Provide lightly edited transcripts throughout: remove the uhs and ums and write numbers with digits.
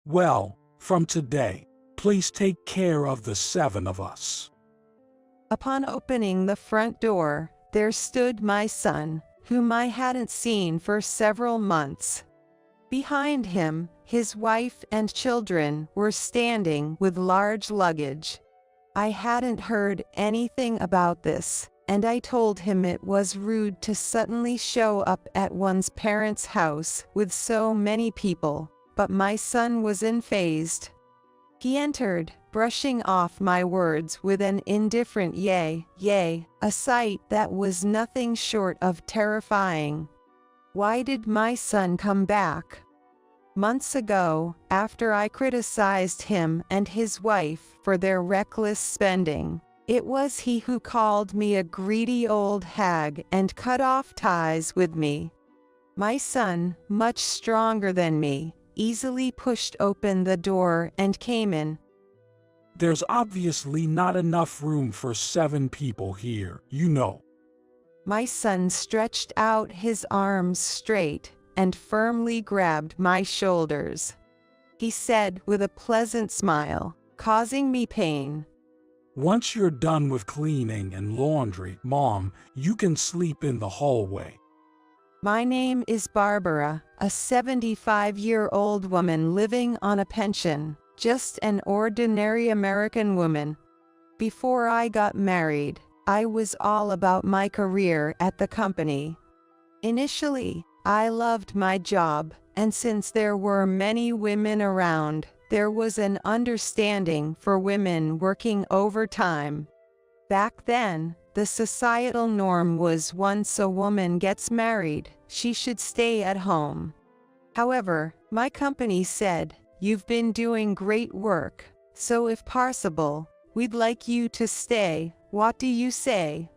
Well, from today, please take care of the 7 of us. Upon opening the front door, there stood my son, whom I hadn't seen for several months. Behind him, his wife and children were standing with large luggage. I hadn't heard anything about this, and I told him it was rude to suddenly show up at one's parents' house with so many people, but my son was unfazed. He entered, brushing off my words with an indifferent yay, a sight that was nothing short of terrifying. Why did my son come back? Months ago, after I criticized him and his wife for their reckless spending, it was he who called me a greedy old hag and cut off ties with me. My son, much stronger than me, easily pushed open the door and came in. There's obviously not enough room for 7 people here, you know. My son stretched out his arms straight and firmly grabbed my shoulders. He said with a pleasant smile, causing me pain, Once you're done with cleaning and laundry, Mom, you can sleep in the hallway. My name is Barbara, a 75-year-old woman living on a pension, just an ordinary American woman. Before I got married, I was all about my career at the company. Initially, I loved my job, and since there were many women around, there was an understanding for women working overtime. Back then, the societal norm was once a woman gets married, she should stay at home. However, my company said, "You've been doing great work, so if possible, we'd like you to stay. What do you say?"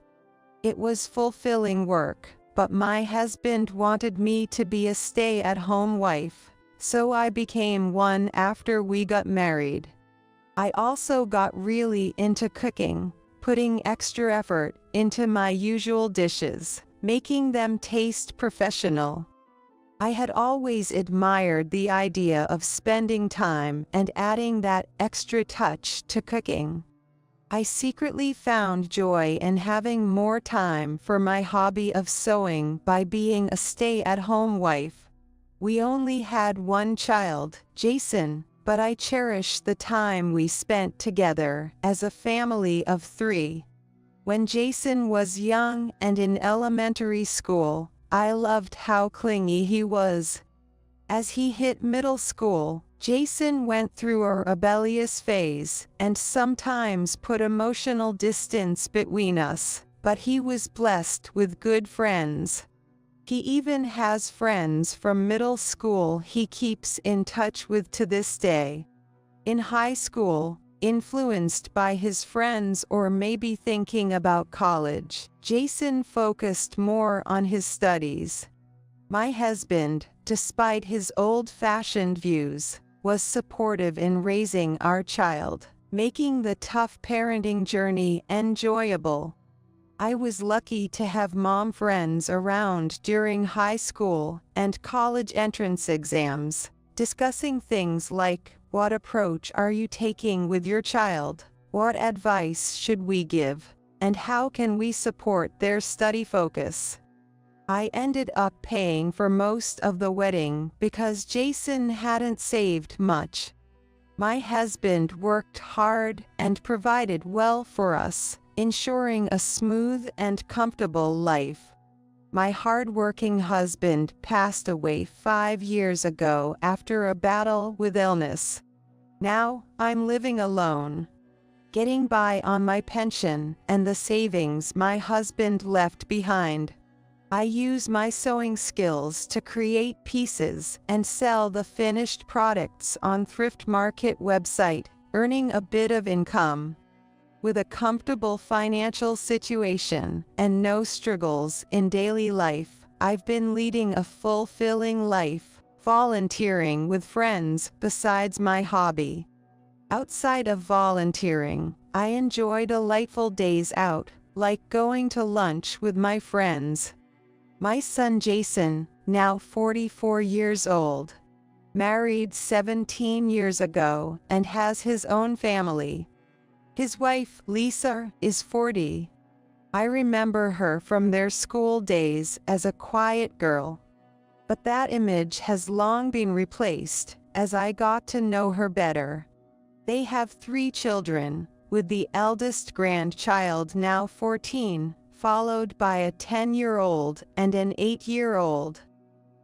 It was fulfilling work, but my husband wanted me to be a stay-at-home wife, so I became one after we got married. I also got really into cooking, putting extra effort into my usual dishes, making them taste professional. I had always admired the idea of spending time and adding that extra touch to cooking. I secretly found joy in having more time for my hobby of sewing by being a stay-at-home wife. We only had one child, Jason, but I cherish the time we spent together as a family of 3. When Jason was young and in elementary school, I loved how clingy he was. As he hit middle school, Jason went through a rebellious phase and sometimes put emotional distance between us, but he was blessed with good friends. He even has friends from middle school he keeps in touch with to this day. In high school, influenced by his friends or maybe thinking about college, Jason focused more on his studies. My husband, despite his old-fashioned views, was supportive in raising our child, making the tough parenting journey enjoyable. I was lucky to have mom friends around during high school and college entrance exams, discussing things like, what approach are you taking with your child? What advice should we give? And how can we support their study focus? I ended up paying for most of the wedding because Jason hadn't saved much. My husband worked hard and provided well for us, ensuring a smooth and comfortable life. My hard-working husband passed away 5 years ago after a battle with illness. Now, I'm living alone, getting by on my pension and the savings my husband left behind. I use my sewing skills to create pieces and sell the finished products on thrift market website, earning a bit of income. With a comfortable financial situation and no struggles in daily life, I've been leading a fulfilling life, volunteering with friends besides my hobby. Outside of volunteering, I enjoy delightful days out, like going to lunch with my friends. My son Jason, now 44 years old, married 17 years ago and has his own family. His wife, Lisa, is 40. I remember her from their school days as a quiet girl. But that image has long been replaced as I got to know her better. They have 3 children, with the eldest grandchild now 14, followed by a 10-year-old and an 8-year-old.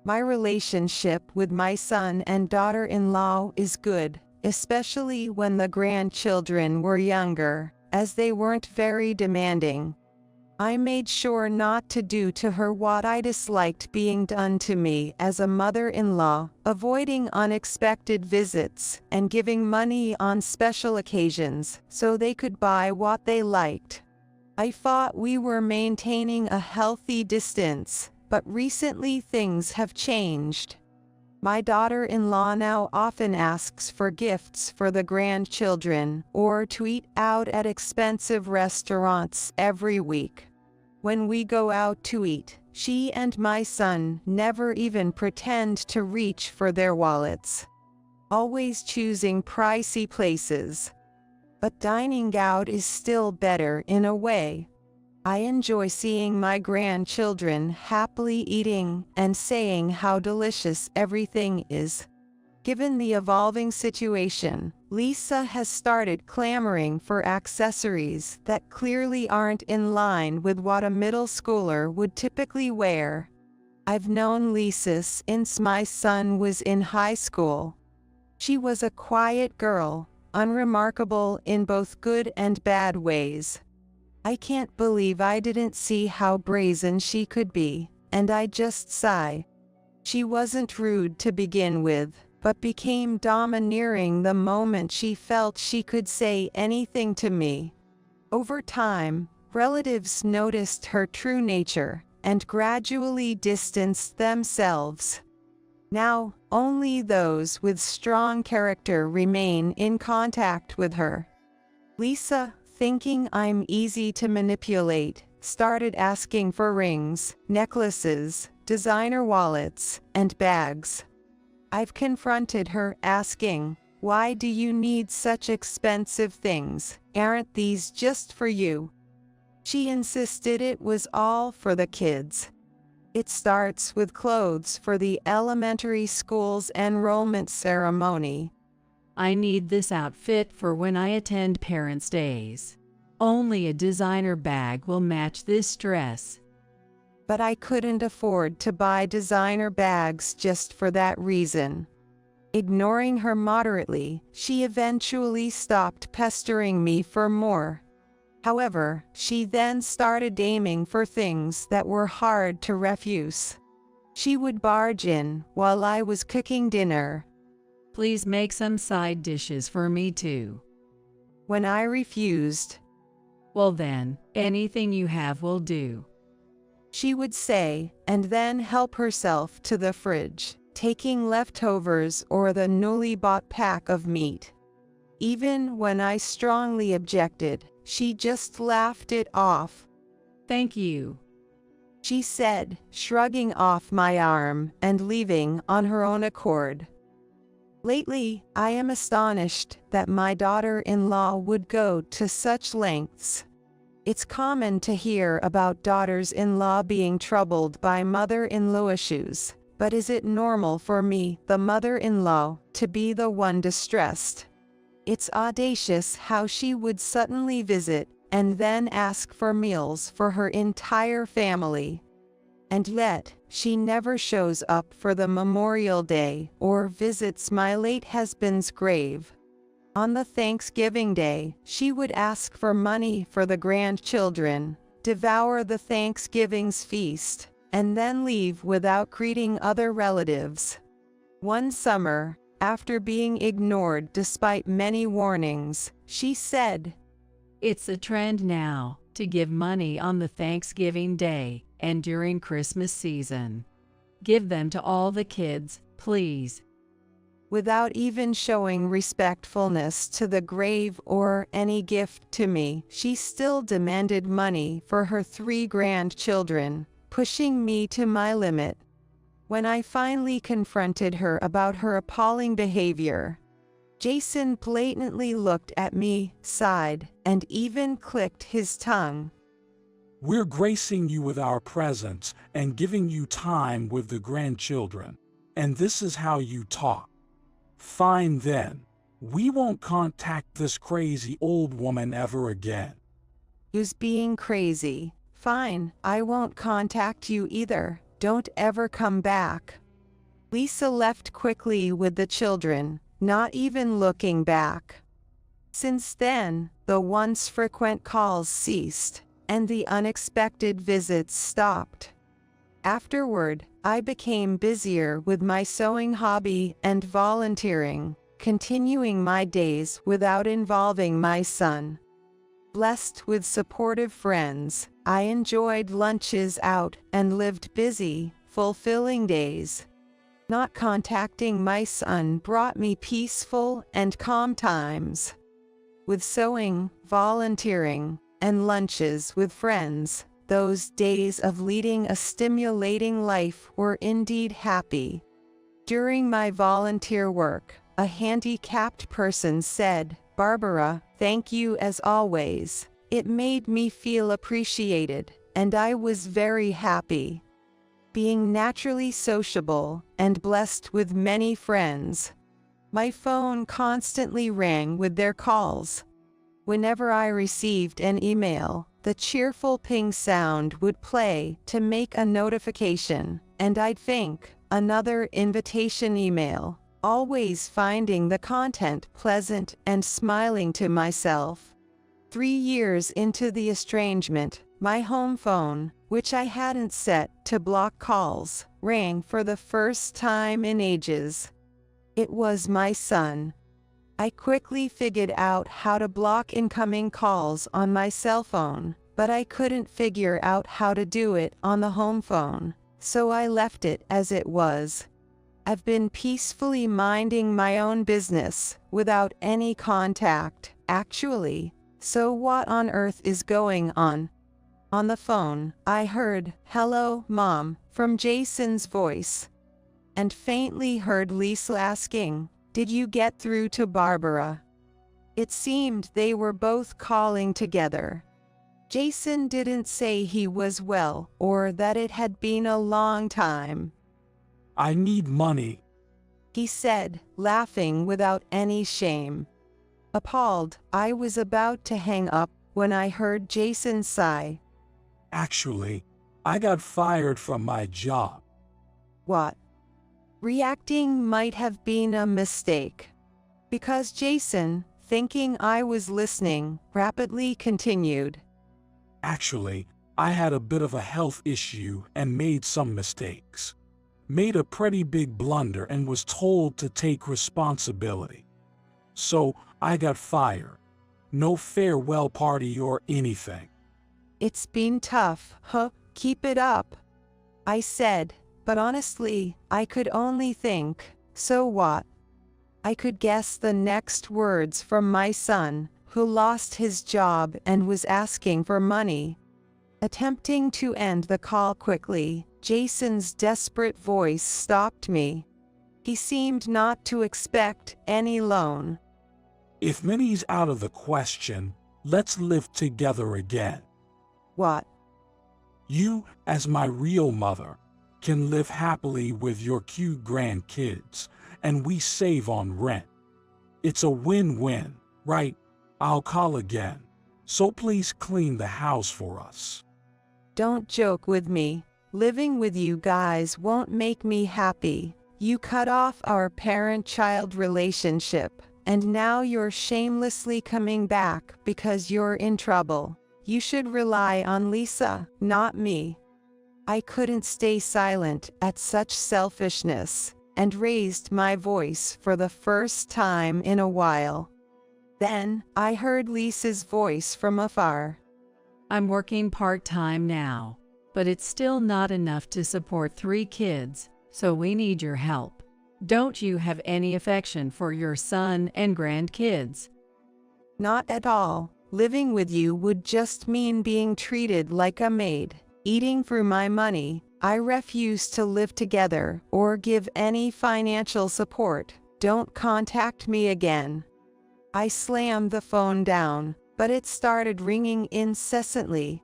My relationship with my son and daughter-in-law is good, especially when the grandchildren were younger, as they weren't very demanding. I made sure not to do to her what I disliked being done to me as a mother-in-law, avoiding unexpected visits and giving money on special occasions so they could buy what they liked. I thought we were maintaining a healthy distance, but recently things have changed. My daughter-in-law now often asks for gifts for the grandchildren or to eat out at expensive restaurants every week. When we go out to eat, she and my son never even pretend to reach for their wallets, always choosing pricey places. But dining out is still better in a way. I enjoy seeing my grandchildren happily eating and saying how delicious everything is. Given the evolving situation, Lisa has started clamoring for accessories that clearly aren't in line with what a middle schooler would typically wear. I've known Lisa since my son was in high school. She was a quiet girl, unremarkable in both good and bad ways. I can't believe I didn't see how brazen she could be, and I just sigh. She wasn't rude to begin with, but became domineering the moment she felt she could say anything to me. Over time, relatives noticed her true nature and gradually distanced themselves. Now, only those with strong character remain in contact with her. Lisa, thinking I'm easy to manipulate, started asking for rings, necklaces, designer wallets, and bags. I've confronted her, asking, "Why do you need such expensive things? Aren't these just for you?" She insisted it was all for the kids. It starts with clothes for the elementary school's enrollment ceremony. I need this outfit for when I attend parents' days. Only a designer bag will match this dress. But I couldn't afford to buy designer bags just for that reason. Ignoring her moderately, she eventually stopped pestering me for more. However, she then started aiming for things that were hard to refuse. She would barge in while I was cooking dinner. Please make some side dishes for me too. When I refused, Well then, anything you have will do, she would say, and then help herself to the fridge, taking leftovers or the newly bought pack of meat. Even when I strongly objected, she just laughed it off. Thank you, she said, shrugging off my arm and leaving on her own accord. Lately, I am astonished that my daughter-in-law would go to such lengths. It's common to hear about daughters-in-law being troubled by mother-in-law issues, but is it normal for me, the mother-in-law, to be the one distressed? It's audacious how she would suddenly visit and then ask for meals for her entire family. And yet, she never shows up for the Memorial Day or visits my late husband's grave. On the Thanksgiving Day, she would ask for money for the grandchildren, devour the Thanksgiving's feast, and then leave without greeting other relatives. One summer, after being ignored despite many warnings, she said, "It's a trend now to give money on the Thanksgiving Day and during Christmas season. Give them to all the kids, please." Without even showing respectfulness to the grave or any gift to me, she still demanded money for her 3 grandchildren, pushing me to my limit. When I finally confronted her about her appalling behavior, Jason blatantly looked at me, sighed, and even clicked his tongue. We're gracing you with our presence and giving you time with the grandchildren. And this is how you talk. Fine then. We won't contact this crazy old woman ever again. Who's being crazy? Fine, I won't contact you either. Don't ever come back. Lisa left quickly with the children, not even looking back. Since then, the once frequent calls ceased, and the unexpected visits stopped. Afterward, I became busier with my sewing hobby and volunteering, continuing my days without involving my son. Blessed with supportive friends, I enjoyed lunches out and lived busy, fulfilling days. Not contacting my son brought me peaceful and calm times. With sewing, volunteering, and lunches with friends, those days of leading a stimulating life were indeed happy. During my volunteer work, a handicapped person said, "Barbara, thank you as always. It made me feel appreciated, and I was very happy." Being naturally sociable and blessed with many friends, my phone constantly rang with their calls. Whenever I received an email, the cheerful ping sound would play to make a notification, and I'd think, another invitation email, always finding the content pleasant and smiling to myself. 3 years into the estrangement, my home phone, which I hadn't set to block calls, rang for the first time in ages. It was my son. I quickly figured out how to block incoming calls on my cell phone, but I couldn't figure out how to do it on the home phone, so I left it as it was. I've been peacefully minding my own business, without any contact, actually. So what on earth is going on? On the phone, I heard, "Hello, Mom," from Jason's voice, and faintly heard Lisa asking, "Did you get through to Barbara?" It seemed they were both calling together. Jason didn't say he was well, or that it had been a long time. I need money. He said, laughing without any shame. Appalled, I was about to hang up when I heard Jason sigh. Actually, I got fired from my job. What? Reacting might have been a mistake, because Jason, thinking I was listening, rapidly continued. Actually, I had a bit of a health issue and made some mistakes. Made a pretty big blunder and was told to take responsibility. So, I got fired. No farewell party or anything. It's been tough, huh? Keep it up, I said, but honestly, I could only think, so what? I could guess the next words from my son, who lost his job and was asking for money. Attempting to end the call quickly, Jason's desperate voice stopped me. He seemed not to expect any loan. If money's out of the question, let's live together again. What? You, as my real mother, can live happily with your cute grandkids, and we save on rent. It's a win-win, right? I'll call again. So please clean the house for us. Don't joke with me. Living with you guys won't make me happy. You cut off our parent-child relationship, and now you're shamelessly coming back because you're in trouble. You should rely on Lisa, not me. I couldn't stay silent at such selfishness, and raised my voice for the first time in a while. Then, I heard Lisa's voice from afar. I'm working part-time now, but it's still not enough to support 3 kids, so we need your help. Don't you have any affection for your son and grandkids? Not at all. Living with you would just mean being treated like a maid, eating through my money, I refuse to live together or give any financial support. Don't contact me again. I slammed the phone down, but it started ringing incessantly.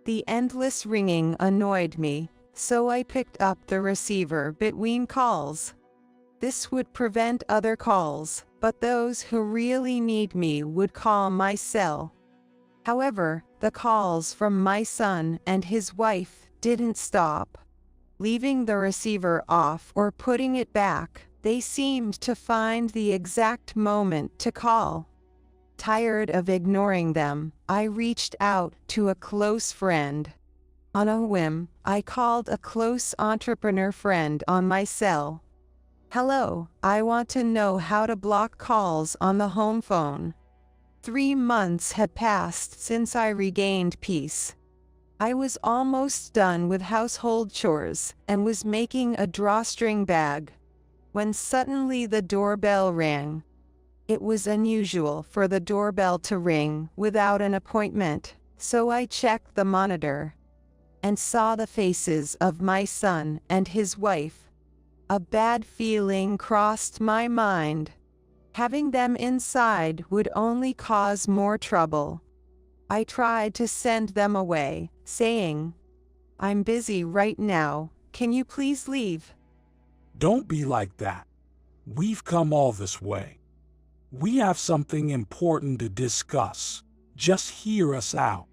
The endless ringing annoyed me, so I picked up the receiver between calls. This would prevent other calls, but those who really need me would call my cell. However, the calls from my son and his wife didn't stop. Leaving the receiver off or putting it back, they seemed to find the exact moment to call. Tired of ignoring them, I reached out to a close friend. On a whim, I called a close entrepreneur friend on my cell. "Hello, I want to know how to block calls on the home phone." 3 months had passed since I regained peace. I was almost done with household chores and was making a drawstring bag when suddenly the doorbell rang. It was unusual for the doorbell to ring without an appointment, so I checked the monitor and saw the faces of my son and his wife. A bad feeling crossed my mind. Having them inside would only cause more trouble. I tried to send them away, saying, "I'm busy right now, can you please leave?" Don't be like that. We've come all this way. We have something important to discuss. Just hear us out,"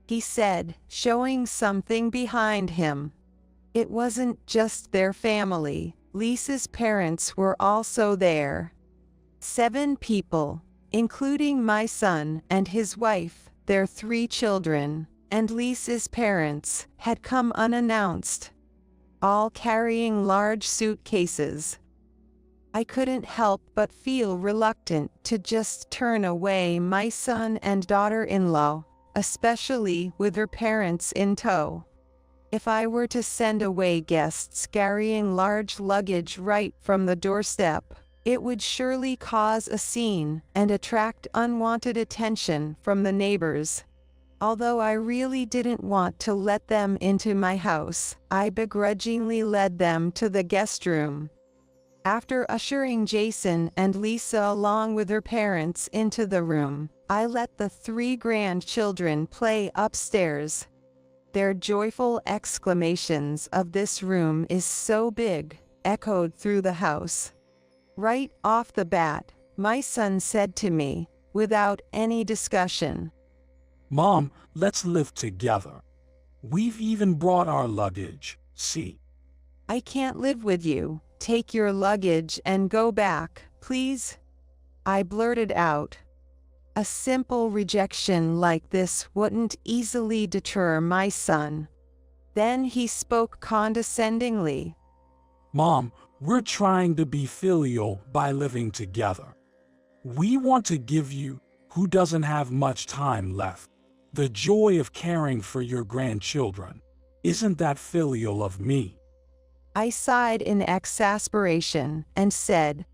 he said, showing something behind him. It wasn't just their family. Lisa's parents were also there. 7 people, including my son and his wife, their 3 children, and Lisa's parents, had come unannounced, all carrying large suitcases. I couldn't help but feel reluctant to just turn away my son and daughter-in-law, especially with their parents in tow. If I were to send away guests carrying large luggage right from the doorstep, it would surely cause a scene and attract unwanted attention from the neighbors. Although I really didn't want to let them into my house, I begrudgingly led them to the guest room. After ushering Jason and Lisa along with their parents into the room, I let the 3 grandchildren play upstairs. Their joyful exclamations of "This room is so big" echoed through the house. Right off the bat, my son said to me, without any discussion, "Mom, let's live together. We've even brought our luggage, see?" "I can't live with you. Take your luggage and go back, please," I blurted out. A simple rejection like this wouldn't easily deter my son. Then he spoke condescendingly. "Mom, we're trying to be filial by living together. We want to give you, who doesn't have much time left, the joy of caring for your grandchildren. Isn't that filial of me?" I sighed in exasperation and said,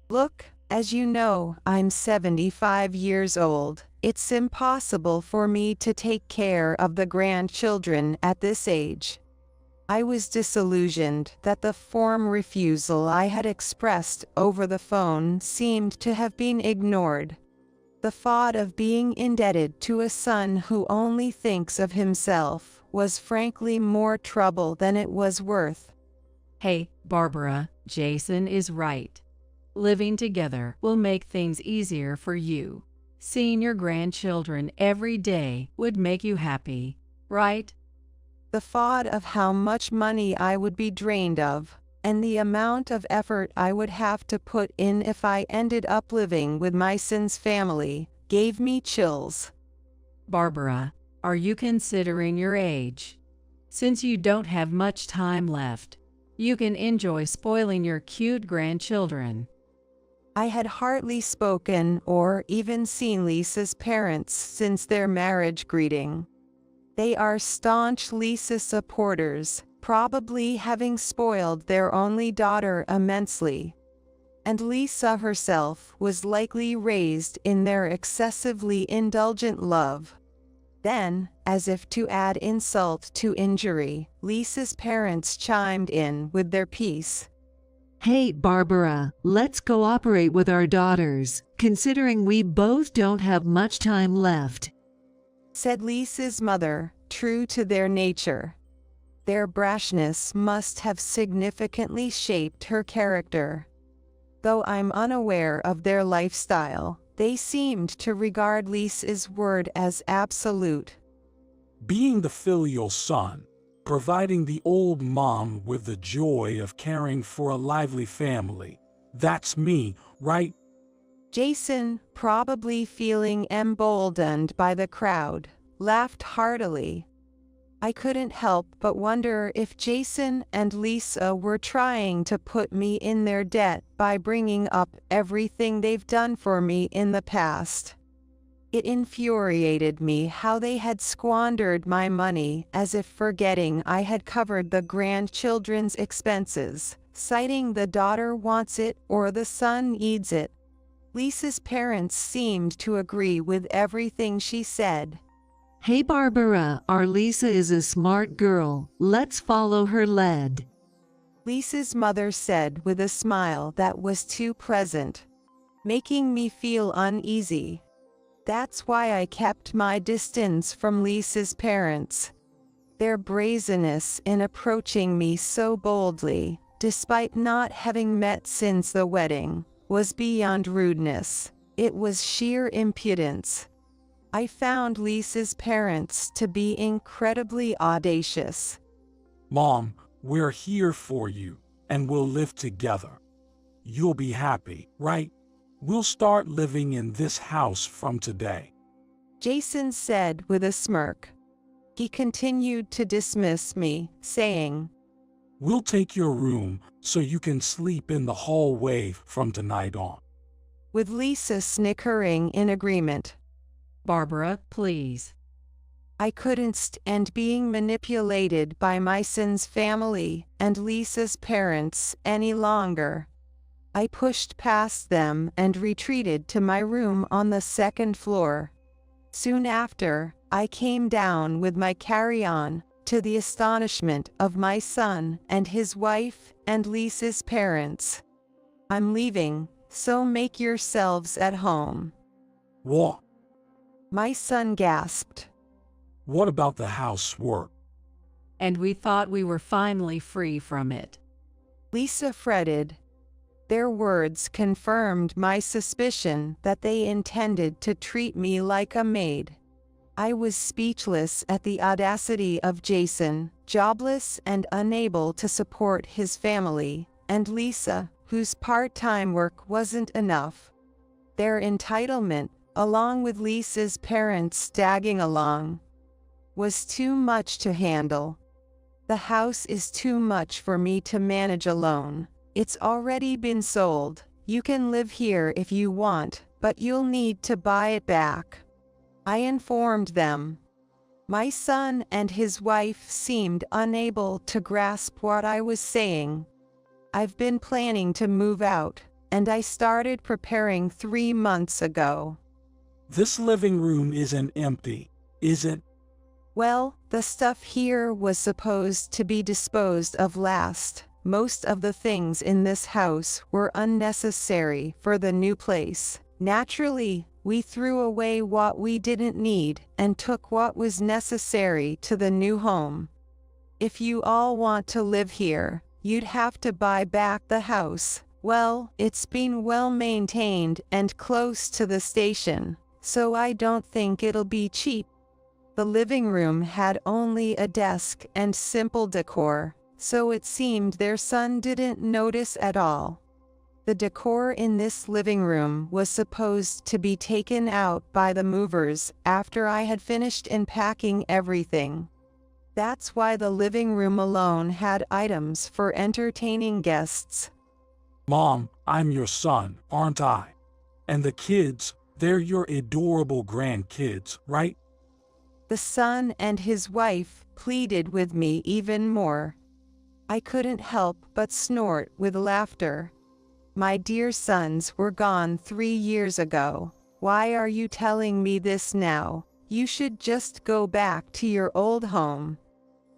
"Look, as you know, I'm 75 years old. It's impossible for me to take care of the grandchildren at this age." I was disillusioned that the form refusal I had expressed over the phone seemed to have been ignored. The thought of being indebted to a son who only thinks of himself was frankly more trouble than it was worth. Hey, Barbara, Jason is right. Living together will make things easier for you. Seeing your grandchildren every day would make you happy, right? The thought of how much money I would be drained of, and the amount of effort I would have to put in if I ended up living with my son's family, gave me chills. Barbara, are you considering your age? Since you don't have much time left, you can enjoy spoiling your cute grandchildren. I had hardly spoken or even seen Lisa's parents since their marriage greeting. They are staunch Lisa supporters, probably having spoiled their only daughter immensely. And Lisa herself was likely raised in their excessively indulgent love. Then, as if to add insult to injury, Lisa's parents chimed in with their piece. Hey, Barbara, let's cooperate with our daughters, considering we both don't have much time left, Said Lisa's mother, true to their nature. Their brashness must have significantly shaped her character. Though I'm unaware of their lifestyle, they seemed to regard Lisa's word as absolute. Being the filial son, providing the old mom with the joy of caring for a lively family, that's me, right? Jason, probably feeling emboldened by the crowd, laughed heartily. I couldn't help but wonder if Jason and Lisa were trying to put me in their debt by bringing up everything they've done for me in the past. It infuriated me how they had squandered my money as if forgetting I had covered the grandchildren's expenses, citing the daughter wants it or the son needs it. Lisa's parents seemed to agree with everything she said. Hey, Barbara, our Lisa is a smart girl. Let's follow her lead, Lisa's mother said with a smile that was too present, making me feel uneasy. That's why I kept my distance from Lisa's parents. Their brazenness in approaching me so boldly, despite not having met since the wedding, was beyond rudeness. It was sheer impudence. I found Lisa's parents to be incredibly audacious. Mom, we're here for you, and we'll live together. You'll be happy, right? We'll start living in this house from today, Jason said with a smirk. He continued to dismiss me, saying, We'll take your room so you can sleep in the hallway from tonight on. with Lisa snickering in agreement. Barbara, please. I couldn't stand being manipulated by my son's family and Lisa's parents any longer. I pushed past them and retreated to my room on the second floor. Soon after, I came down with my carry-on, to the astonishment of my son and his wife and Lisa's parents. I'm leaving, so make yourselves at home. What? My son gasped. What about the housework? And we thought we were finally free from it. Lisa fretted. Their words confirmed my suspicion that they intended to treat me like a maid. I was speechless at the audacity of Jason, jobless and unable to support his family, and Lisa, whose part-time work wasn't enough. Their entitlement, along with Lisa's parents tagging along, was too much to handle. The house is too much for me to manage alone. It's already been sold. You can live here if you want, but you'll need to buy it back, I informed them. My son and his wife seemed unable to grasp what I was saying. I've been planning to move out, and I started preparing 3 months ago. This living room isn't empty, is it? Well, the stuff here was supposed to be disposed of last. Most of the things in this house were unnecessary for the new place. Naturally, we threw away what we didn't need and took what was necessary to the new home. If you all want to live here, you'd have to buy back the house. Well, it's been well maintained and close to the station, so I don't think it'll be cheap. The living room had only a desk and simple decor, so it seemed their son didn't notice at all. The decor in this living room was supposed to be taken out by the movers after I had finished unpacking everything. That's why the living room alone had items for entertaining guests. Mom, I'm your son, aren't I? And the kids, they're your adorable grandkids, right? The son and his wife pleaded with me even more. I couldn't help but snort with laughter. My dear sons were gone 3 years ago. Why are you telling me this now? You should just go back to your old home.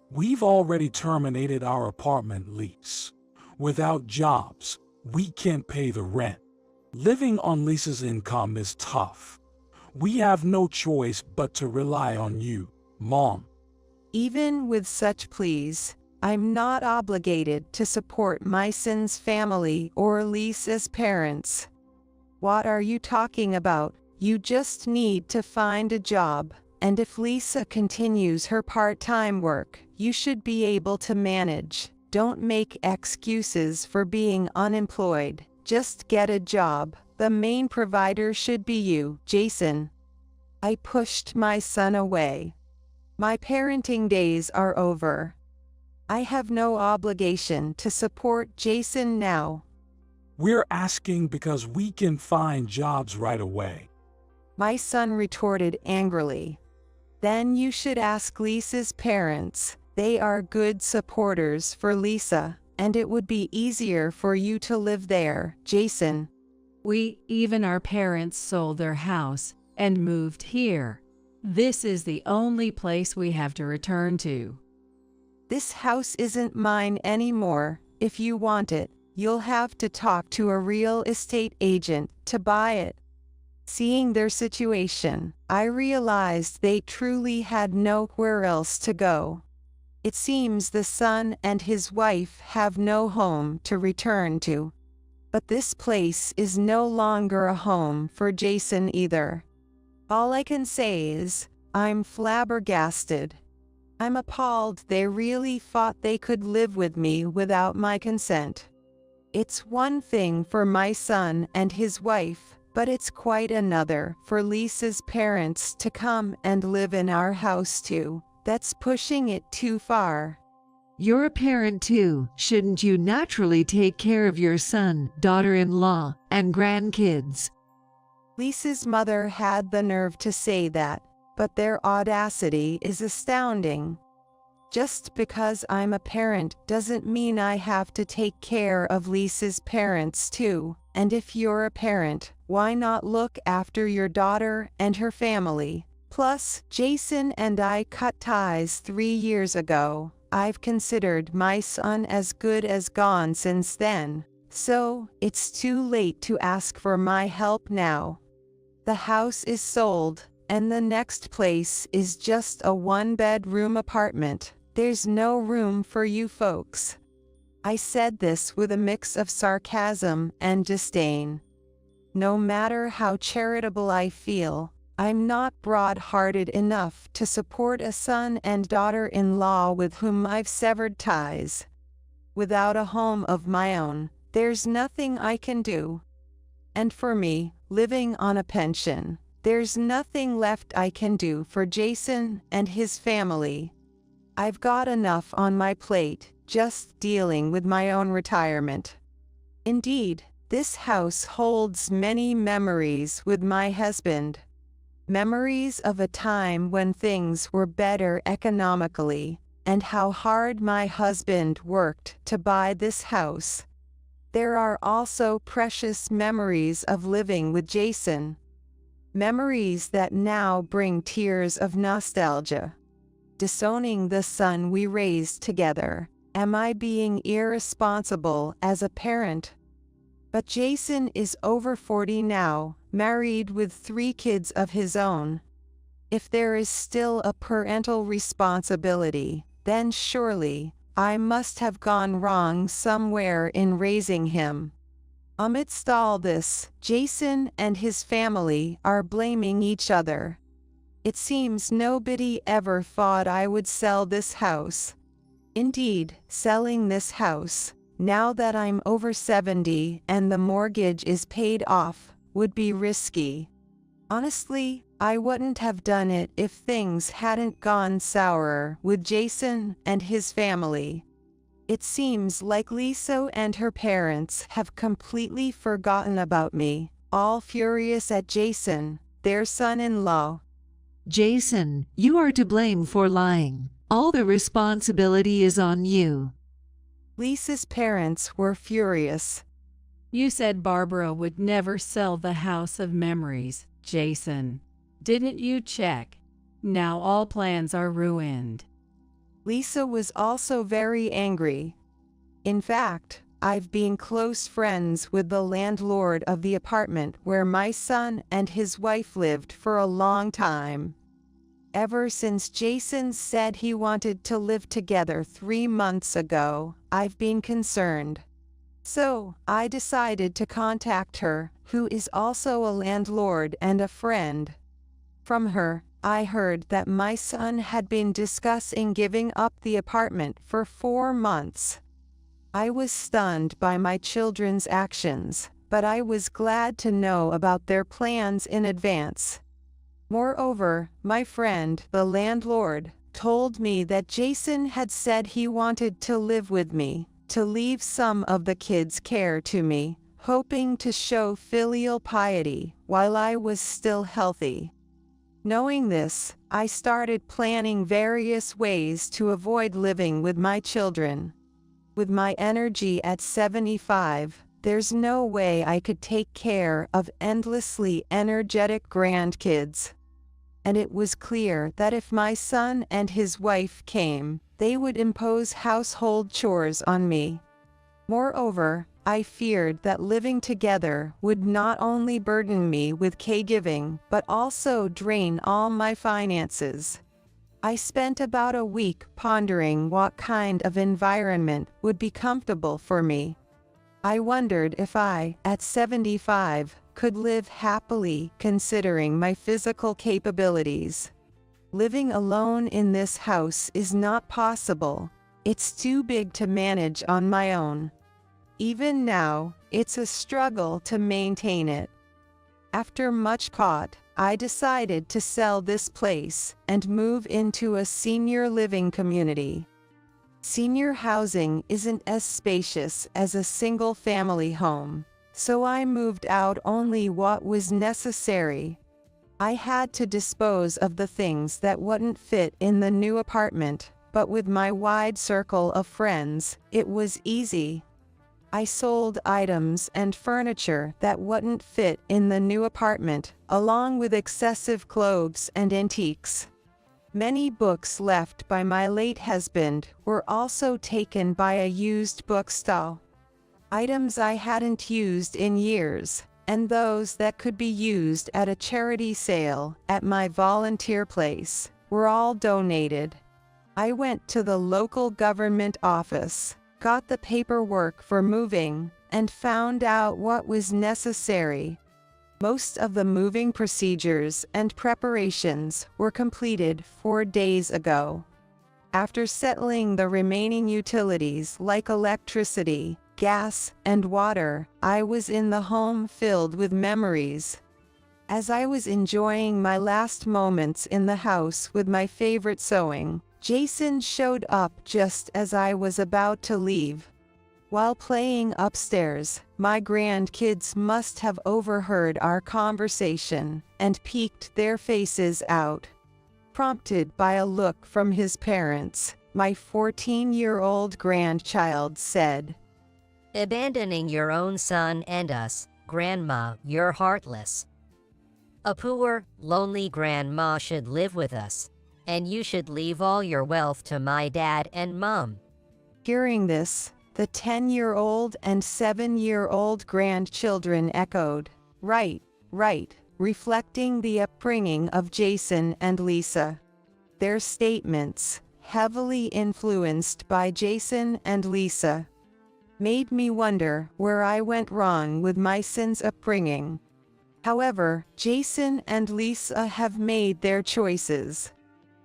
We've already terminated our apartment lease. Without jobs, we can't pay the rent. Living on Lisa's income is tough. We have no choice but to rely on you, Mom. Even with such pleas, I'm not obligated to support my son's family or Lisa's parents. What are you talking about? You just need to find a job, and if Lisa continues her part-time work, you should be able to manage. Don't make excuses for being unemployed. Just get a job. The main provider should be you, Jason. I pushed my son away. My parenting days are over. I have no obligation to support Jason now. We're asking because we can find jobs right away. My son retorted angrily. Then you should ask Lisa's parents. They are good supporters for Lisa, and it would be easier for you to live there, Jason. Even our parents sold their house and moved here. This is the only place we have to return to. This house isn't mine anymore. If you want it, you'll have to talk to a real estate agent to buy it. Seeing their situation, I realized they truly had nowhere else to go. It seems the son and his wife have no home to return to. But this place is no longer a home for Jason either. All I can say is, I'm flabbergasted. I'm appalled they really thought they could live with me without my consent. It's one thing for my son and his wife, but it's quite another for Lisa's parents to come and live in our house too. That's pushing it too far. You're a parent too. Shouldn't you naturally take care of your son, daughter-in-law, and grandkids? Lisa's mother had the nerve to say that, but their audacity is astounding. Just because I'm a parent doesn't mean I have to take care of Lisa's parents too. And if you're a parent, why not look after your daughter and her family? Plus, Jason and I cut ties 3 years ago. I've considered my son as good as gone since then. So, it's too late to ask for my help now. The house is sold, and the next place is just a 1-bedroom apartment. There's no room for you folks. I said this with a mix of sarcasm and disdain. No matter how charitable I feel, I'm not broad-hearted enough to support a son and daughter-in-law with whom I've severed ties. Without a home of my own, there's nothing I can do. And for me, living on a pension, there's nothing left I can do for Jason and his family. I've got enough on my plate, just dealing with my own retirement. Indeed, this house holds many memories with my husband. Memories of a time when things were better economically, and how hard my husband worked to buy this house. There are also precious memories of living with Jason. Memories that now bring tears of nostalgia. Disowning the son we raised together. Am I being irresponsible as a parent? But Jason is over 40 now, married with 3 kids of his own. If there is still a parental responsibility, then surely I must have gone wrong somewhere in raising him. Amidst all this, Jason and his family are blaming each other. It seems nobody ever thought I would sell this house. Indeed, selling this house, now that I'm over 70 and the mortgage is paid off, would be risky. Honestly, I wouldn't have done it if things hadn't gone sour with Jason and his family. It seems like Lisa and her parents have completely forgotten about me, all furious at Jason, their son-in-law. Jason, you are to blame for lying. All the responsibility is on you. Lisa's parents were furious. You said Barbara would never sell the house of memories, Jason. Didn't you check? Now all plans are ruined. Lisa was also very angry. In fact, I've been close friends with the landlord of the apartment where my son and his wife lived for a long time. Ever since Jason said he wanted to live together 3 months ago, I've been concerned. So, I decided to contact her, who is also a landlord and a friend. From her, I heard that my son had been discussing giving up the apartment for 4 months. I was stunned by my children's actions, but I was glad to know about their plans in advance. Moreover, my friend, the landlord, told me that Jason had said he wanted to live with me, to leave some of the kids' care to me, hoping to show filial piety while I was still healthy. Knowing this, I started planning various ways to avoid living with my children. With my energy at 75, there's no way I could take care of endlessly energetic grandkids. And it was clear that if my son and his wife came, they would impose household chores on me. Moreover, I feared that living together would not only burden me with caregiving but also drain all my finances. I spent about a week pondering what kind of environment would be comfortable for me. I wondered if I, at 75, could live happily considering my physical capabilities. Living alone in this house is not possible. It's too big to manage on my own. Even now, it's a struggle to maintain it. After much thought, I decided to sell this place and move into a senior living community. Senior housing isn't as spacious as a single-family home, so I moved out only what was necessary. I had to dispose of the things that wouldn't fit in the new apartment, but with my wide circle of friends, it was easy. I sold items and furniture that wouldn't fit in the new apartment, along with excessive clothes and antiques. Many books left by my late husband were also taken by a used bookstall. Items I hadn't used in years, and those that could be used at a charity sale at my volunteer place, were all donated. I went to the local government office, got the paperwork for moving, and found out what was necessary. Most of the moving procedures and preparations were completed 4 days ago. After settling the remaining utilities like electricity, gas, and water, I was in the home filled with memories. As I was enjoying my last moments in the house with my favorite sewing, Jason showed up just as I was about to leave. While playing upstairs, my grandkids must have overheard our conversation and peeked their faces out. Prompted by a look from his parents, my 14-year-old grandchild said, "Abandoning your own son and us, Grandma, you're heartless. A poor, lonely grandma should live with us, and you should leave all your wealth to my dad and mom." Hearing this, the 10-year-old and 7-year-old grandchildren echoed, "Right, right," reflecting the upbringing of Jason and Lisa. Their statements, heavily influenced by Jason and Lisa, made me wonder where I went wrong with my son's upbringing. However, Jason and Lisa have made their choices.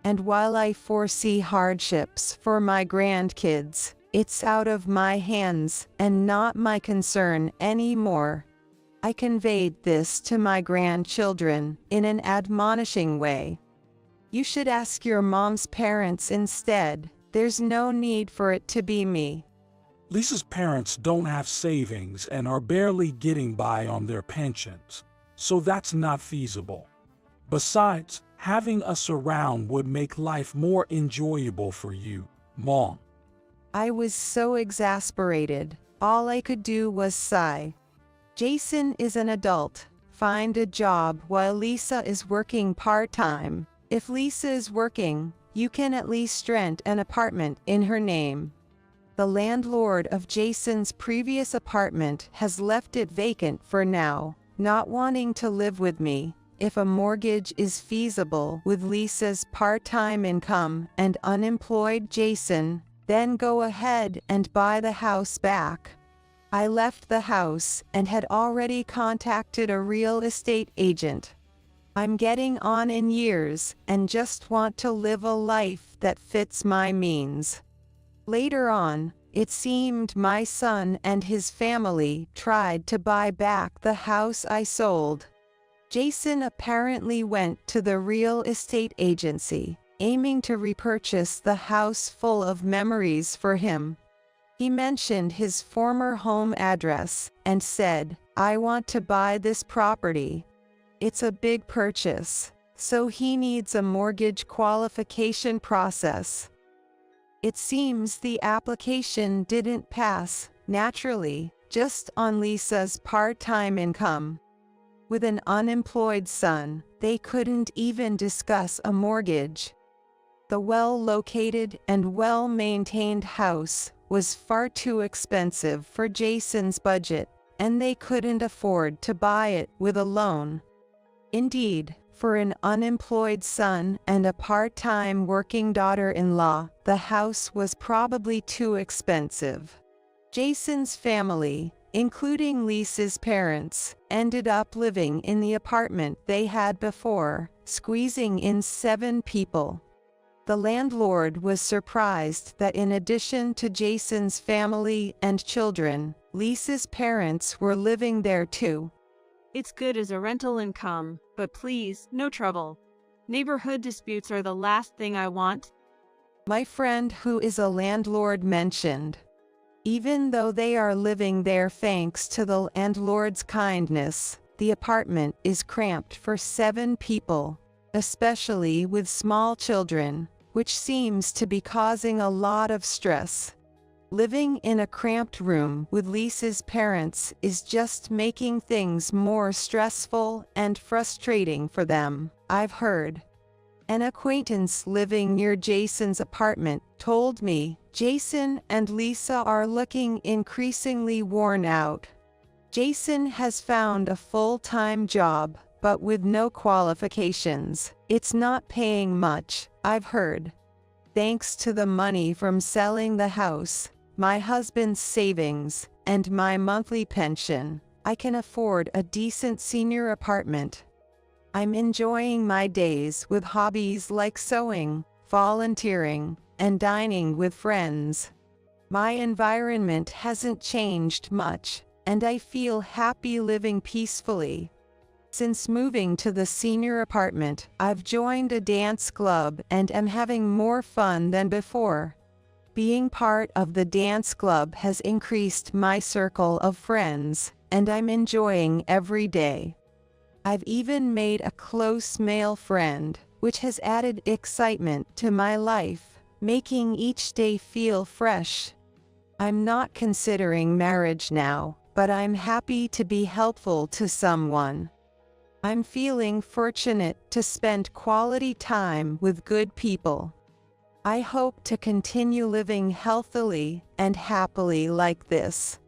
And while I foresee hardships for my grandkids, it's out of my hands and not my concern anymore. I conveyed this to my grandchildren in an admonishing way. You should ask your mom's parents instead. There's no need for it to be me. Lisa's parents don't have savings and are barely getting by on their pensions, so that's not feasible. Besides, having us around would make life more enjoyable for you, Mom. I was so exasperated. All I could do was sigh. Jason is an adult. Find a job while Lisa is working part-time. If Lisa is working, you can at least rent an apartment in her name. The landlord of Jason's previous apartment has left it vacant for now, not wanting to live with me. If a mortgage is feasible with Lisa's part-time income and unemployed Jason, then go ahead and buy the house back. I left the house and had already contacted a real estate agent. I'm getting on in years and just want to live a life that fits my means. Later on, it seemed my son and his family tried to buy back the house I sold. Jason apparently went to the real estate agency, aiming to repurchase the house full of memories for him. He mentioned his former home address and said, "I want to buy this property." It's a big purchase, so he needs a mortgage qualification process. It seems the application didn't pass, naturally, just on Lisa's part-time income. With an unemployed son, they couldn't even discuss a mortgage. The well-located and well-maintained house was far too expensive for Jason's budget, and they couldn't afford to buy it with a loan. Indeed, for an unemployed son and a part-time working daughter-in-law, the house was probably too expensive. Jason's family, including Lisa's parents, ended up living in the apartment they had before, squeezing in 7 people. The landlord was surprised that in addition to Jason's family and children, Lisa's parents were living there too. It's good as a rental income, but please, no trouble. Neighborhood disputes are the last thing I want. My friend who is a landlord mentioned. Even though they are living there thanks to the landlord's kindness, the apartment is cramped for 7 people, especially with small children, which seems to be causing a lot of stress. Living in a cramped room with Lisa's parents is just making things more stressful and frustrating for them, I've heard. An acquaintance living near Jason's apartment told me Jason and Lisa are looking increasingly worn out. Jason has found a full-time job, but with no qualifications. It's not paying much, I've heard. Thanks to the money from selling the house, my husband's savings, and my monthly pension, I can afford a decent senior apartment. I'm enjoying my days with hobbies like sewing, volunteering, and dining with friends. My environment hasn't changed much, and I feel happy living peacefully. Since moving to the senior apartment, I've joined a dance club and am having more fun than before. Being part of the dance club has increased my circle of friends, and I'm enjoying every day. I've even made a close male friend, which has added excitement to my life, making each day feel fresh. I'm not considering marriage now, but I'm happy to be helpful to someone. I'm feeling fortunate to spend quality time with good people. I hope to continue living healthily and happily like this.